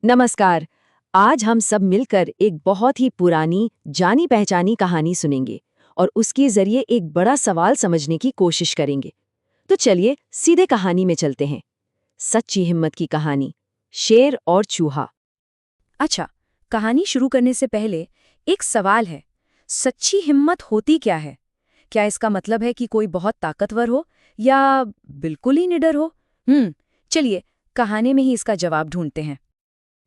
नमस्कार। आज हम सब मिलकर एक बहुत ही पुरानी जानी पहचानी कहानी सुनेंगे और उसके जरिए एक बड़ा सवाल समझने की कोशिश करेंगे। तो चलिए सीधे कहानी में चलते हैं। सच्ची हिम्मत की कहानी, शेर और चूहा। अच्छा, कहानी शुरू करने से पहले एक सवाल है। सच्ची हिम्मत होती क्या है? क्या इसका मतलब है कि कोई बहुत ताकतवर हो या बिल्कुल ही निडर हो? चलिए कहानी में ही इसका जवाब ढूंढते हैं।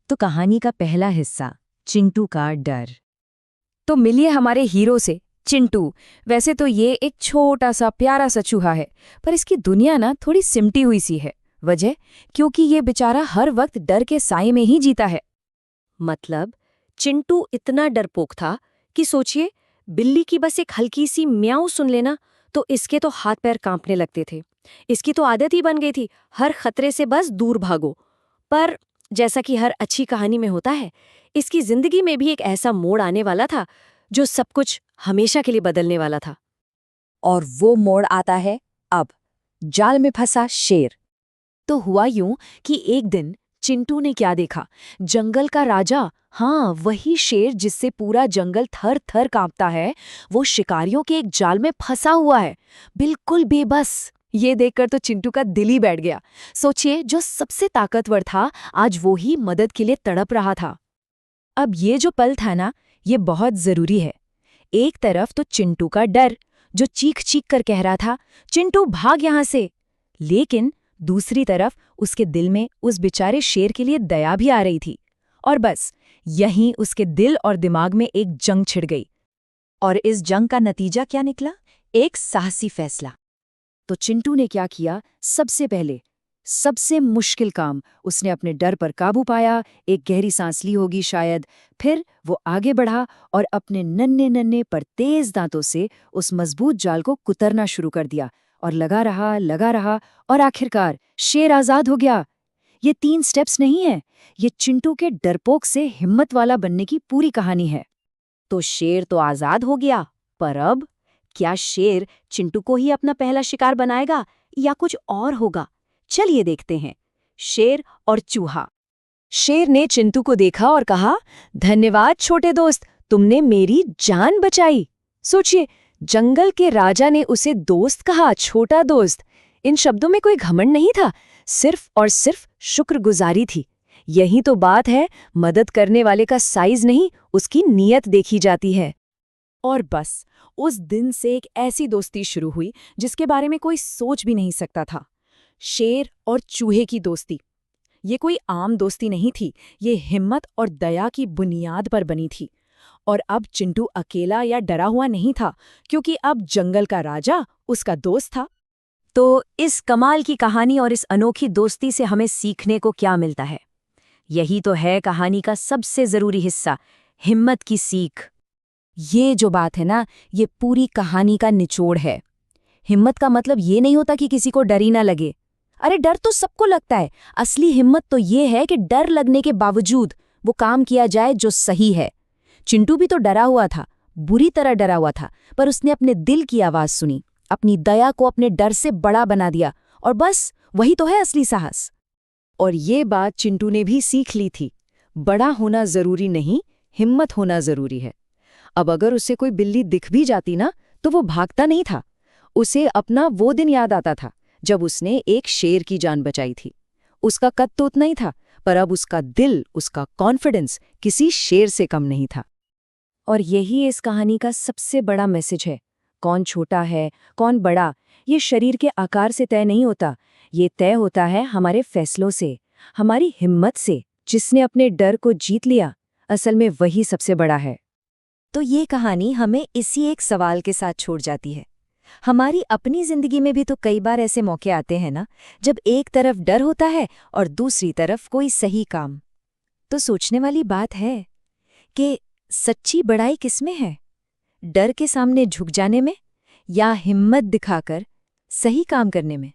तो कहानी का पहला हिस्सा, चिंटू का डर। तो मिलिए हमारे हीरो से, चिंटू। वैसे तो ये एक छोटा सा प्यारा सा चूहा है, पर इसकी दुनिया ना थोड़ी सिमटी हुई सी है। वजह? क्योंकि ये बेचारा हर वक्त डर के साए में ही जीता है। मतलब चिंटू इतना डरपोक था कि सोचिए, बिल्ली की बस एक हल्की सी म्याऊ सुन लेना तो इसके तो हाथ पैर कांपने लगते थे। इसकी तो आदत ही बन गई थी, हर खतरे से बस दूर भागो। पर जैसा कि हर अच्छी कहानी में होता है, इसकी जिंदगी में भी एक ऐसा मोड़ आने वाला था जो सब कुछ हमेशा के लिए बदलने वाला था। और वो मोड़ आता है अब। जाल में फंसा शेर। तो हुआ यूं कि एक दिन चिंटू ने क्या देखा? जंगल का राजा, हाँ वही शेर जिससे पूरा जंगल थर थर कांपता है, वो शिकारियों के एक जाल में फंसा हुआ है, बिल्कुल बेबस। ये देखकर तो चिंटू का दिल ही बैठ गया। सोचिए, जो सबसे ताकतवर था आज वो ही मदद के लिए तड़प रहा था। अब ये जो पल था ना, ये बहुत जरूरी है। एक तरफ तो चिंटू का डर, जो चीख चीख कर कह रहा था, चिंटू भाग यहां से। लेकिन दूसरी तरफ उसके दिल में उस बेचारे शेर के लिए दया भी आ रही थी। और बस यहीं उसके दिल और दिमाग में एक जंग छिड़ गई। और इस जंग का नतीजा क्या निकला? एक साहसी फैसला। तो चिंटू ने क्या किया? सबसे पहले सबसे मुश्किल काम, उसने अपने डर पर काबू पाया। एक गहरी सांस ली होगी शायद। फिर वो आगे बढ़ा और अपने नन्हे नन्हे पर तेज दांतों से उस मजबूत जाल को कुतरना शुरू कर दिया। और लगा रहा और आखिरकार शेर आजाद हो गया। ये 3 स्टेप्स नहीं है, ये चिंटू के डरपोक से हिम्मत वाला बनने की पूरी कहानी है। तो शेर तो आजाद हो गया, पर अब क्या शेर चिंटू को ही अपना पहला शिकार बनाएगा या कुछ और होगा? चलिए देखते हैं। शेर और चूहा। शेर ने चिंटू को देखा और कहा, धन्यवाद छोटे दोस्त, तुमने मेरी जान बचाई। सोचिए, जंगल के राजा ने उसे दोस्त कहा, छोटा दोस्त। इन शब्दों में कोई घमंड नहीं था, सिर्फ और सिर्फ शुक्रगुजारी थी। यही तो बात है, मदद करने वाले का साइज नहीं, उसकी नीयत देखी जाती है। और बस उस दिन से एक ऐसी दोस्ती शुरू हुई जिसके बारे में कोई सोच भी नहीं सकता था। शेर और चूहे की दोस्ती। ये कोई आम दोस्ती नहीं थी, ये हिम्मत और दया की बुनियाद पर बनी थी। और अब चिंटू अकेला या डरा हुआ नहीं था, क्योंकि अब जंगल का राजा उसका दोस्त था। तो इस कमाल की कहानी और इस अनोखी दोस्ती से हमें सीखने को क्या मिलता है? यही तो है कहानी का सबसे जरूरी हिस्सा, हिम्मत की सीख। ये जो बात है ना, ये पूरी कहानी का निचोड़ है। हिम्मत का मतलब ये नहीं होता कि किसी को डर ही ना लगे। अरे डर तो सबको लगता है। असली हिम्मत तो ये है कि डर लगने के बावजूद वो काम किया जाए जो सही है। चिंटू भी तो डरा हुआ था, बुरी तरह डरा हुआ था, पर उसने अपने दिल की आवाज सुनी, अपनी दया को अपने डर से बड़ा बना दिया। और बस वही तो है असली साहस। और ये बात चिंटू ने भी सीख ली थी, बड़ा होना जरूरी नहीं, हिम्मत होना जरूरी है। अब अगर उसे कोई बिल्ली दिख भी जाती ना, तो वो भागता नहीं था। उसे अपना वो दिन याद आता था जब उसने एक शेर की जान बचाई थी। उसका कद तो उतना ही था, पर अब उसका दिल, उसका कॉन्फिडेंस किसी शेर से कम नहीं था। और यही इस कहानी का सबसे बड़ा मैसेज है। कौन छोटा है, कौन बड़ा, ये शरीर के आकार से तय नहीं होता। ये तय होता है हमारे फैसलों से, हमारी हिम्मत से। जिसने अपने डर को जीत लिया, असल में वही सबसे बड़ा है। तो ये कहानी हमें इसी एक सवाल के साथ छोड़ जाती है। हमारी अपनी जिंदगी में भी तो कई बार ऐसे मौके आते हैं ना, जब एक तरफ डर होता है और दूसरी तरफ कोई सही काम। तो सोचने वाली बात है कि सच्ची बड़ाई किसमें है? डर के सामने झुक जाने में, या हिम्मत दिखाकर सही काम करने में?